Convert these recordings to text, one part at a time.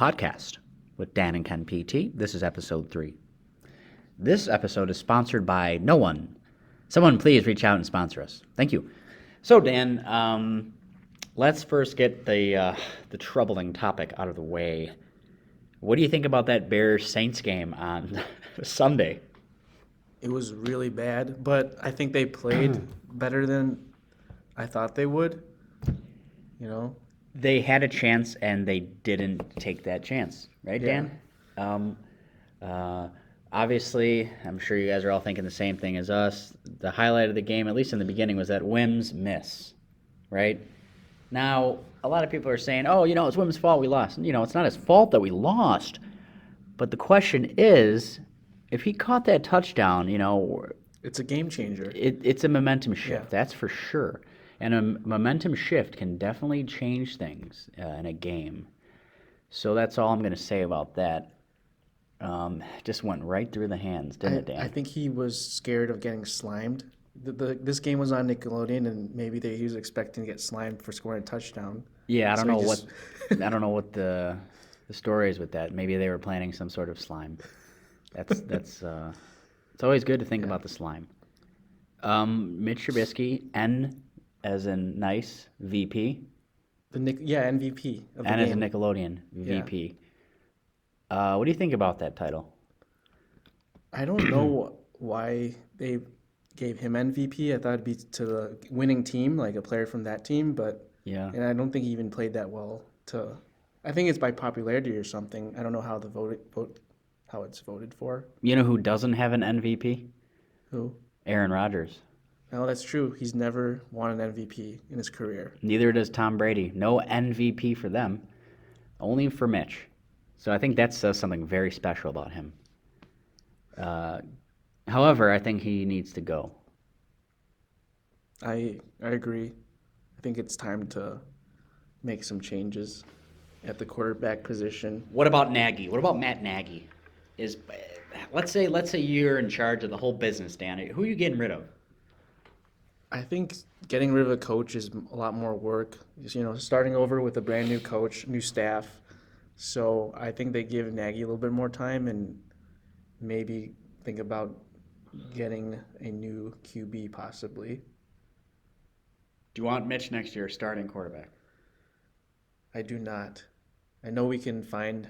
podcast with Dan and Ken PT. This is episode 3. This episode is sponsored by no one. Someone please reach out and sponsor us. Thank you. So Dan, let's first get the troubling topic out of the way. What do you think about that Bears-Saints game on Sunday? It was really bad, but I think they played better than I thought they would. You know? They had a chance and they didn't take that chance, right, Yeah. Dan? Obviously, I'm sure you guys are all thinking the same thing as us. The highlight of the game, at least in the beginning, was that Wim's miss, right? Now, a lot of people are saying, oh, it's Wim's fault we lost. It's not his fault that we lost. But the question is, if he caught that touchdown, It's a game changer. it's a momentum shift, Yeah. that's for sure. And a momentum shift can definitely change things in a game. So that's all I'm going to say about that. Just went right through the hands, didn't it, Dan? I think he was scared of getting slimed. This game was on Nickelodeon, and maybe he was expecting to get slimed for scoring a touchdown. Yeah, I don't So he know just- what I don't know what the story is with that. Maybe they were planning some sort of slime. That's it's always good to think about the slime. Mitch Trubisky, N as in nice VP, MVP of the N as in game. Nickelodeon VP. What do you think about that title? I don't know why they gave him MVP. I thought it'd be to the winning team, like a player from that team, but Yeah. and I don't think he even played that well. I think it's by popularity or something. I don't know how how it's voted for. You know who doesn't have an MVP? Who? Aaron Rodgers. No, that's true. He's never won an MVP in his career. Neither does Tom Brady. No MVP for them. Only for Mitch. So I think that says something very special about him. However, I think he needs to go. I agree. I think it's time to make some changes at the quarterback position. What about Nagy? What about Matt Nagy? Let's say you're in charge of the whole business, Dan. Who are you getting rid of? I think getting rid of a coach is a lot more work. Starting over with a brand new coach, new staff. So I think they give Nagy a little bit more time and maybe think about getting a new QB possibly. Do you want Mitch next year starting quarterback? I do not. I know we can find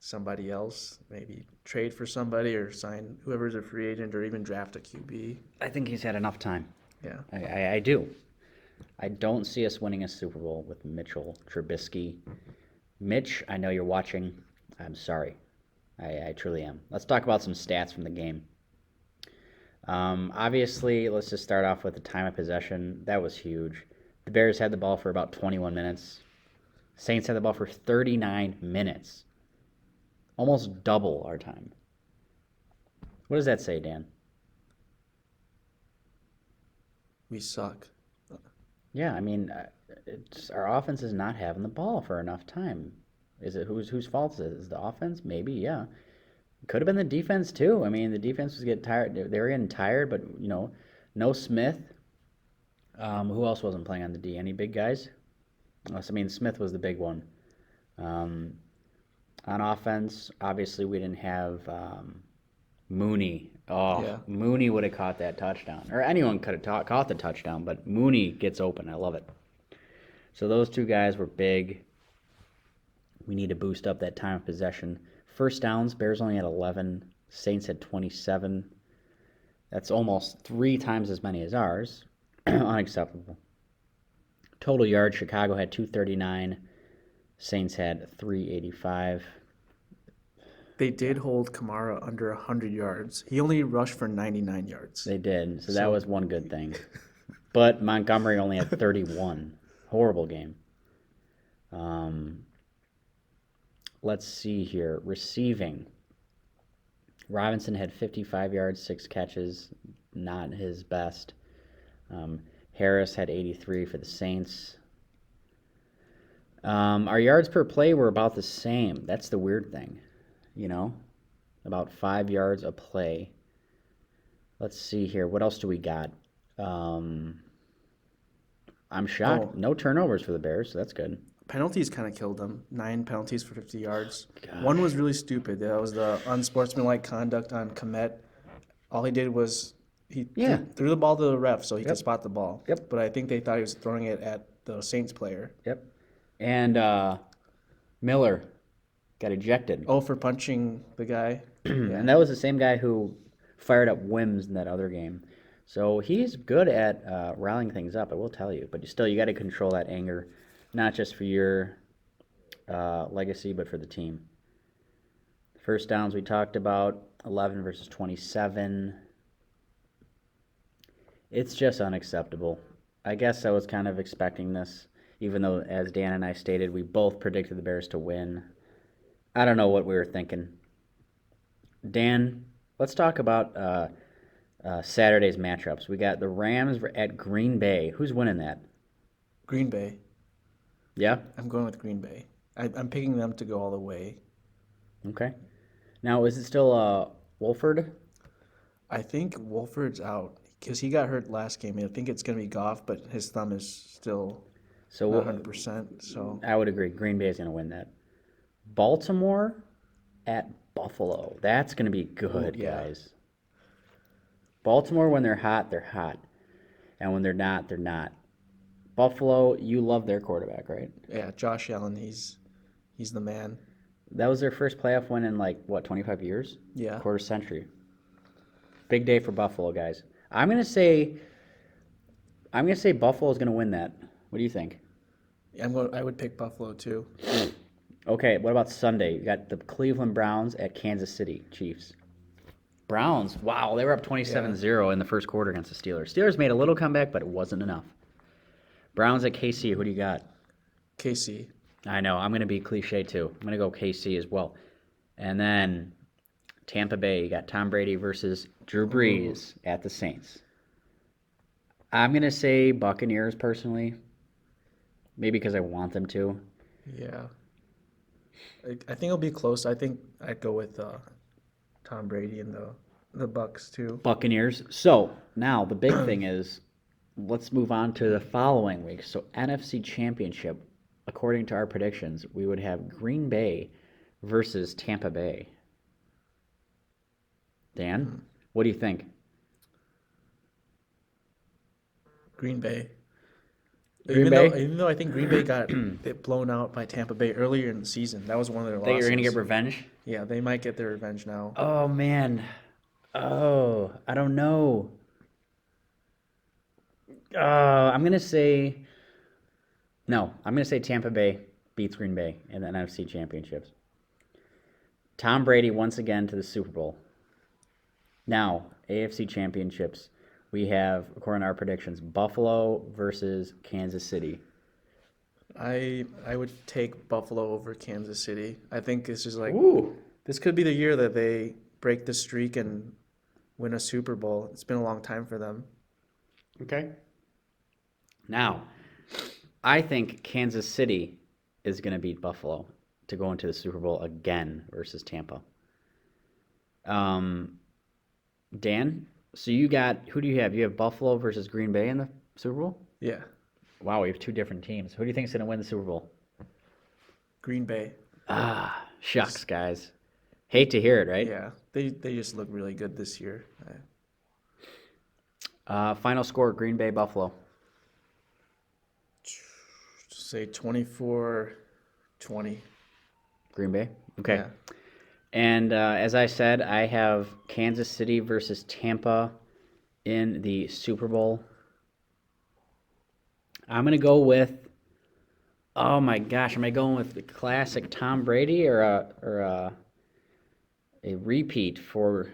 somebody else, maybe trade for somebody or sign whoever's a free agent or even draft a QB. I think he's had enough time. Yeah. I do. I don't see us winning a Super Bowl with Mitchell Trubisky. Mitch, I know you're watching. I'm sorry. I truly am. Let's talk about some stats from the game. Obviously, let's just start off with the time of possession. That was huge. The Bears had the ball for about 21 minutes. Saints had the ball for 39 minutes. Almost double our time. What does that say, Dan? We suck. Yeah, I mean, our offense is not having the ball for enough time. Is it whose fault is it? Is it the offense? Maybe, yeah. Could have been the defense too. I mean, the defense was getting tired. They were getting tired, but no Smith. Who else wasn't playing on the D? Any big guys? Smith was the big one. On offense, obviously we didn't have Mooney. Oh, Yeah. Mooney would have caught that touchdown. Or anyone could have caught the touchdown, but Mooney gets open. I love it. So those two guys were big. We need to boost up that time of possession. First downs, Bears only had 11. Saints had 27. That's almost 3 times as many as ours. Unacceptable. Total yards, Chicago had 239. Saints had 385. They did hold Kamara under 100 yards. He only rushed for 99 yards. They did, so that was one good thing. But Montgomery only had 31. Horrible game. Let's see here. Receiving. Robinson had 55 yards, 6 catches. Not his best. Harris had 83 for the Saints. Our yards per play were about the same. That's the weird thing. About 5 yards a play. Let's see here. What else do we got? I'm shocked. Oh. No turnovers for the Bears, so that's good. penalties kind of killed them. 9 penalties for 50 yards. Gosh. One was really stupid. That was the unsportsmanlike conduct on Komet. All he did was he Yeah. threw the ball to the ref so he Yep. could spot the ball. Yep. But I think they thought he was throwing it at the Saints player. Yep. And Miller got ejected. Oh, for punching the guy. And that was the same guy who fired up Wims in that other game. So he's good at rallying things up, I will tell you. But still, you got to control that anger, not just for your legacy, but for the team. First downs we talked about, 11 versus 27. It's just unacceptable. I guess I was kind of expecting this, even though, as Dan and I stated, we both predicted the Bears to win. I don't know what we were thinking. Dan, let's talk about Saturday's matchups. We got the Rams at Green Bay. Who's winning that? Green Bay. Yeah? I'm going with Green Bay. I'm picking them to go all the way. Okay. Now, is it still Wolford? I think Wolford's out because he got hurt last game. I think it's going to be Goff, but his thumb is still So not 100%. So I would agree. Green Bay is going to win that. Baltimore at Buffalo. That's going to be good, yeah. guys. Baltimore, when they're hot, they're hot. And when they're not, they're not. Buffalo, you love their quarterback, right? Yeah, Josh Allen, he's the man. That was their first playoff win in 25 years? Yeah. Quarter century. Big day for Buffalo, guys. I'm gonna say Buffalo is gonna win that. What do you think? I would pick Buffalo too. Okay, what about Sunday? You got the Cleveland Browns at Kansas City Chiefs. Browns, wow, they were up 27-0 in the first quarter against the Steelers. Steelers made a little comeback, but it wasn't enough. Browns at KC, who do you got? KC. I know, I'm going to be cliche too. I'm going to go KC as well. And then Tampa Bay, you got Tom Brady versus Drew Brees at the Saints. I'm going to say Buccaneers personally. Maybe because I want them to. Yeah. I think it'll be close. I think I'd go with Tom Brady and the Bucks too. Buccaneers. So now the big thing is, let's move on to the following week. So NFC Championship, according to our predictions, we would have Green Bay versus Tampa Bay. Dan, what do you think? Green Bay. Green Bay? Even though I think Green Bay got blown out by Tampa Bay earlier in the season. That was one of their Think losses. you're going to get revenge? Yeah, they might get their revenge now. Oh, man. Oh, I don't know. I'm going to say... No, I'm going to say Tampa Bay beats Green Bay in the NFC Championships. Tom Brady once again to the Super Bowl. Now, AFC Championships. We have, according to our predictions, Buffalo versus Kansas City. I would take Buffalo over Kansas City. I think this is Ooh. this could be the year that they break the streak and win a Super Bowl. It's been a long time for them. Okay. Now, I think Kansas City is going to beat Buffalo to go into the Super Bowl again versus Tampa. Dan, so you got, who do you have? You have Buffalo versus Green Bay in the Super Bowl? Yeah, Wow, we have two different teams. Who do you think is going to win the Super Bowl? Green Bay. Shucks, guys. Hate to hear it, right? Yeah, they just look really good this year. Final score, Green Bay, Buffalo. Say 24-20. Green Bay? Okay. Yeah. And as I said, I have Kansas City versus Tampa in the Super Bowl. I'm going to go with, oh my gosh, am I going with the classic Tom Brady or a repeat for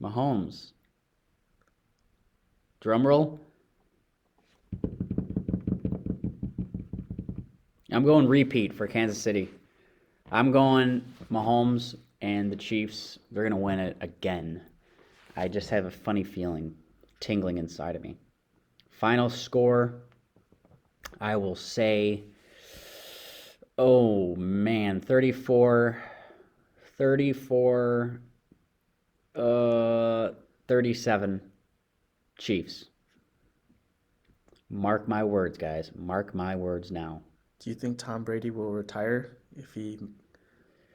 Mahomes? Drum roll. I'm going repeat for Kansas City. I'm going Mahomes and the Chiefs. They're going to win it again. I just have a funny feeling tingling inside of me. Final score, I will say, oh man, 37 Chiefs. Mark my words, guys. Mark my words now. Do you think Tom Brady will retire if he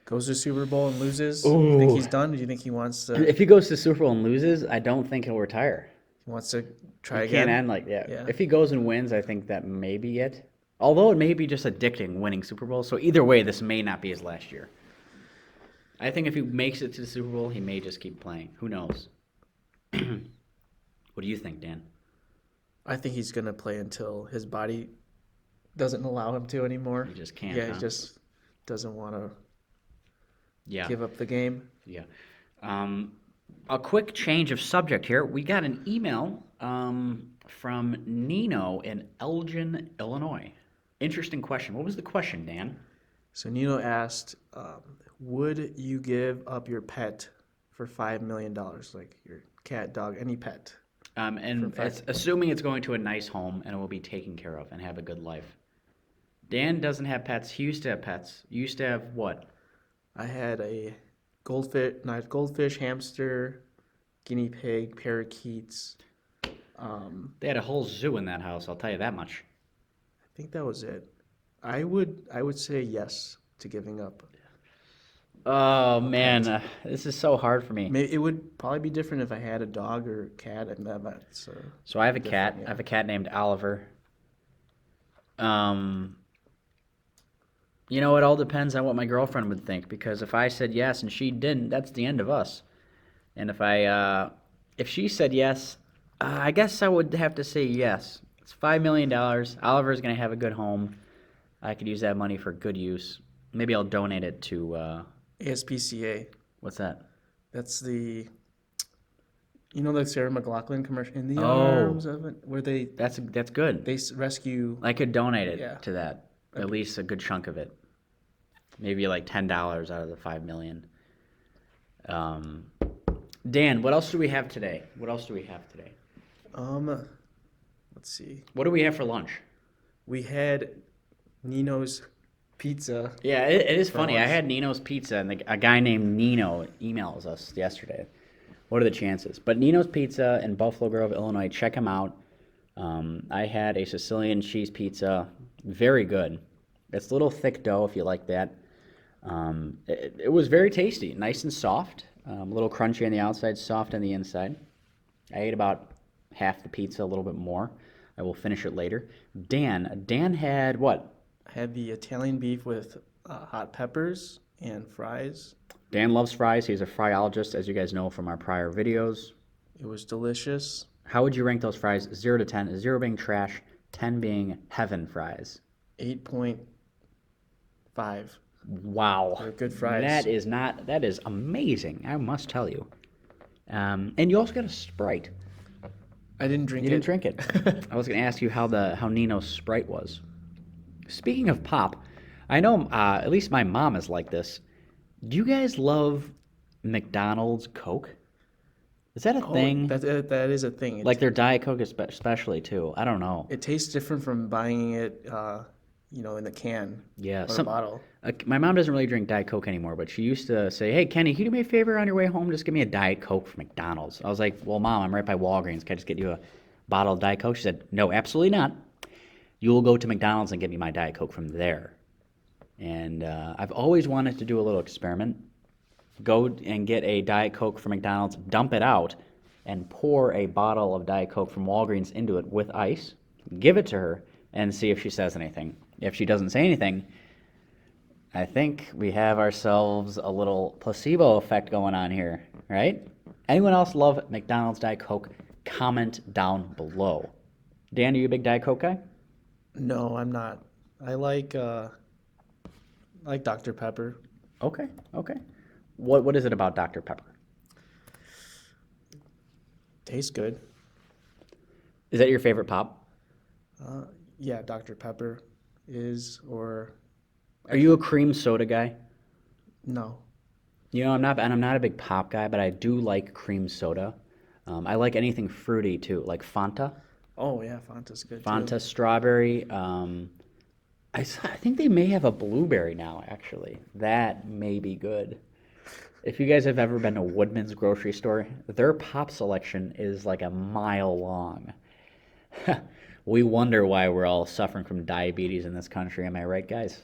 goes to Super Bowl and loses? You think Ooh. he's done? Or do you think he wants to If he goes to Super Bowl and loses, I don't think he'll retire. try You can't again? end like that. Yeah. If he goes and wins, I think that may be it. Although it may be just addicting winning Super Bowl. So either way, this may not be his last year. I think if he makes it to the Super Bowl, he may just keep playing. Who knows? What do you think, Dan? I think he's gonna play until his body doesn't allow him to anymore. He just can't. Yeah, huh? he just doesn't want to Yeah. give up the game. Yeah. A quick change of subject here. We got an email from Nino in Elgin, Illinois. Interesting question. What was the question, Dan? So Nino asked, would you give up your pet for $5 million, like your cat, dog, any pet? And it's assuming it's going to a nice home and it will be taken care of and have a good life. Dan doesn't have pets. He used to have pets. You used to have what? I had a goldfish, hamster, guinea pig, parakeets. They had a whole zoo in that house. I'll tell you that much. I think that was it. I would say yes to giving up. Oh man, this is so hard for me. Maybe it would probably be different if I had a dog or a cat, and that's So I have a cat. different, yeah. I have a cat named Oliver. You know, it all depends on what my girlfriend would think, because if I said yes and she didn't, that's the end of us. And if she said yes, I guess I would have to say yes. It's $5 million. Oliver's gonna have a good home. I could use that money for good use. Maybe I'll donate it to ASPCA. what's that? That's the Sarah McLachlan commercial, in the Oh. arms of it, where That's good. they rescue. I could donate it Yeah. to that. At least a good chunk of it. Maybe like $10 out of the $5 million. Dan, what else do we have today? Let's see. What do we have for lunch? We had Nino's pizza. Yeah, it is For funny. I lunch. had Nino's Pizza, and a guy named Nino emails us yesterday. What are the chances? But Nino's Pizza in Buffalo Grove, Illinois, check him out. I had a Sicilian cheese pizza, very good. It's a little thick dough if you like that. It was very tasty, nice and soft, a little crunchy on the outside, soft on the inside. I ate about half the pizza, a little bit more. I will finish it later. Dan had what? I had the Italian beef with hot peppers and fries. Dan loves fries. He's a fryologist, as you guys know from our prior videos. It was delicious. How would you rank those fries? 0 to 10. 0 being trash, 10 being heaven fries. 8.5. Wow. They're good fries. That is amazing, I must tell you. And you also got a Sprite. I didn't drink You it. didn't drink it. I was going to ask you how Nino's Sprite was. Speaking of pop, I know at least my mom is like this. Do you guys love McDonald's Coke? Is that a thing? That is a thing. Like their Diet Coke especially too. I don't know. It tastes different from buying it, in the can Yeah, or the bottle. My mom doesn't really drink Diet Coke anymore, but she used to say, "Hey, Kenny, can you do me a favor on your way home? Just give me a Diet Coke from McDonald's." I was like, "Well, Mom, I'm right by Walgreens. Can I just get you a bottle of Diet Coke?" She said, "No, absolutely not. You will go to McDonald's and get me my Diet Coke from there." And I've always wanted to do a little experiment. Go and get a Diet Coke from McDonald's, dump it out, and pour a bottle of Diet Coke from Walgreens into it with ice, give it to her, and see if she says anything. If she doesn't say anything, I think we have ourselves a little placebo effect going on here, right? Anyone else love McDonald's Diet Coke? Comment down below. Dan, are you a big Diet Coke guy? No, I'm not. I like Dr. Pepper. Okay. What is it about Dr. Pepper? Tastes good. Is that your favorite pop? Yeah, Dr. Pepper is, or Are you a cream soda guy? no. You know, I'm not a big pop guy, but I do like cream soda. I like anything fruity too, like Fanta. Oh yeah, Fanta's good too. Fanta strawberry. I think they may have a blueberry now, actually. That may be good. If you guys have ever been to Woodman's grocery store, their pop selection is like a mile long. We wonder why we're all suffering from diabetes in this country. Am I right, guys?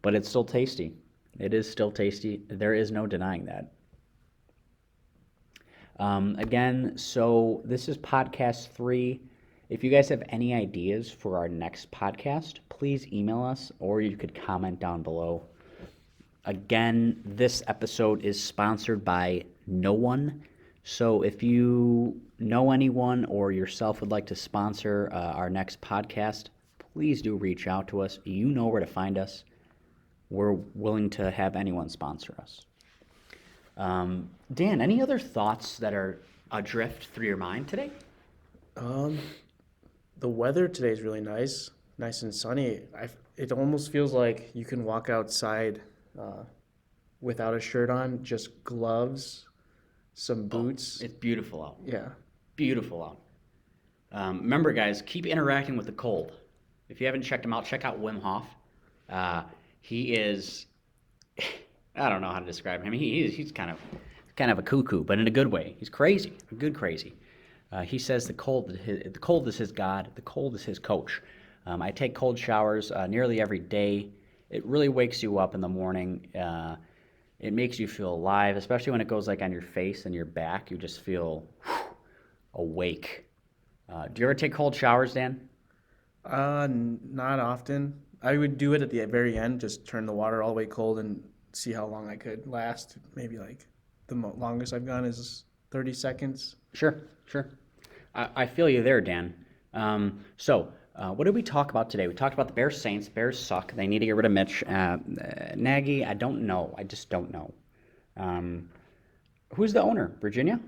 But it's still tasty. It is still tasty. There is no denying that. Again, so this is podcast 3. If you guys have any ideas for our next podcast, please email us or you could comment down below. Again, this episode is sponsored by no one. So if you know anyone or yourself would like to sponsor our next podcast, please do reach out to us. You know where to find us. We're willing to have anyone sponsor us. Dan, any other thoughts that are adrift through your mind today? The weather today is really nice and sunny. It almost feels like you can walk outside without a shirt on, just gloves, some boots. It's beautiful out. Yeah. Beautiful out. Remember, guys, keep interacting with the cold. If you haven't checked him out, check out Wim Hof. He is, I don't know how to describe him. He's kind of a cuckoo, but in a good way. He's crazy, a good crazy. He says the cold is his God, the cold is his coach. I take cold showers nearly every day. It really wakes you up in the morning. It makes you feel alive, especially when it goes like on your face and your back. You just feel awake. Do you ever take cold showers, Dan? Not often. I would do it at the very end, just turn the water all the way cold and see how long I could last. Maybe like the longest I've gone is 30 seconds. Sure. I feel you there, Dan. What did we talk about today? We talked about the Bears Saints. Bears suck. They need to get rid of Mitch. Nagy, I don't know. I just don't know. Who's the owner? Virginia?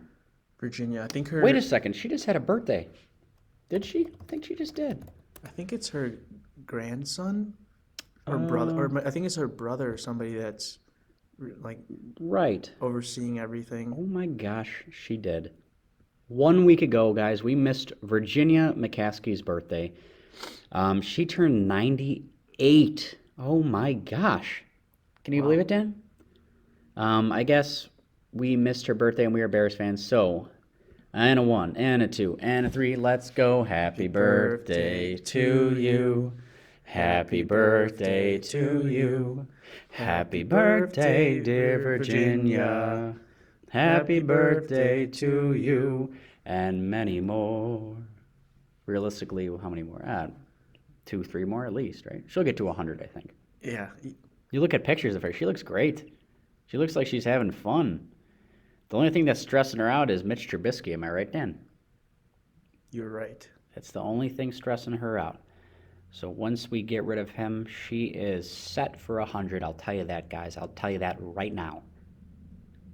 Virginia, I think her. Wait a second. She just had a birthday. Did she? I think she just did. I think it's her grandson or brother, or I think it's her brother or somebody that's like right overseeing everything. Oh my gosh, she did. 1 week ago, guys, we missed Virginia McCaskey's birthday. She turned 98. Oh my gosh. Can you believe it, Dan? I guess we missed her birthday and we are Bears fans. So, and a 1, and a 2, and a 3. Let's go. Happy birthday to you. Happy birthday to you. Happy birthday, dear Virginia. Happy birthday to you, and many more. Realistically, how many more? 2, 3 more at least, right? She'll get to 100, I think. Yeah. You look at pictures of her, she looks great. She looks like she's having fun. The only thing that's stressing her out is Mitch Trubisky, am I right, Dan? You're right. That's the only thing stressing her out. So once we get rid of him, she is set for 100. I'll tell you that, guys. I'll tell you that right now.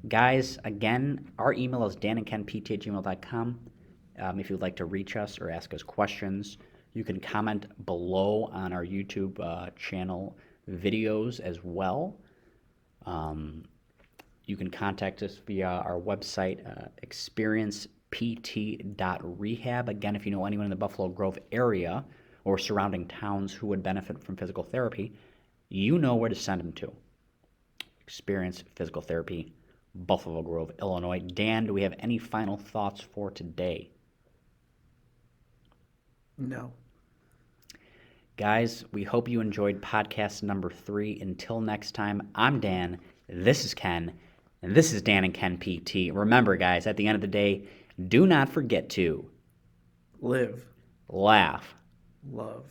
Guys, again, our email is danandkenpt@gmail.com. If you'd like to reach us or ask us questions, you can comment below on our YouTube channel videos as well. You can contact us via our website, experiencept.rehab. Again, if you know anyone in the Buffalo Grove area or surrounding towns who would benefit from physical therapy, you know where to send them to. Experience Physical Therapy, Buffalo Grove, Illinois. Dan, do we have any final thoughts for today? No. Guys, we hope you enjoyed podcast number 3. Until next time, I'm Dan, this is Ken, and this is Dan and Ken PT. Remember, guys, at the end of the day, do not forget to live, laugh, love.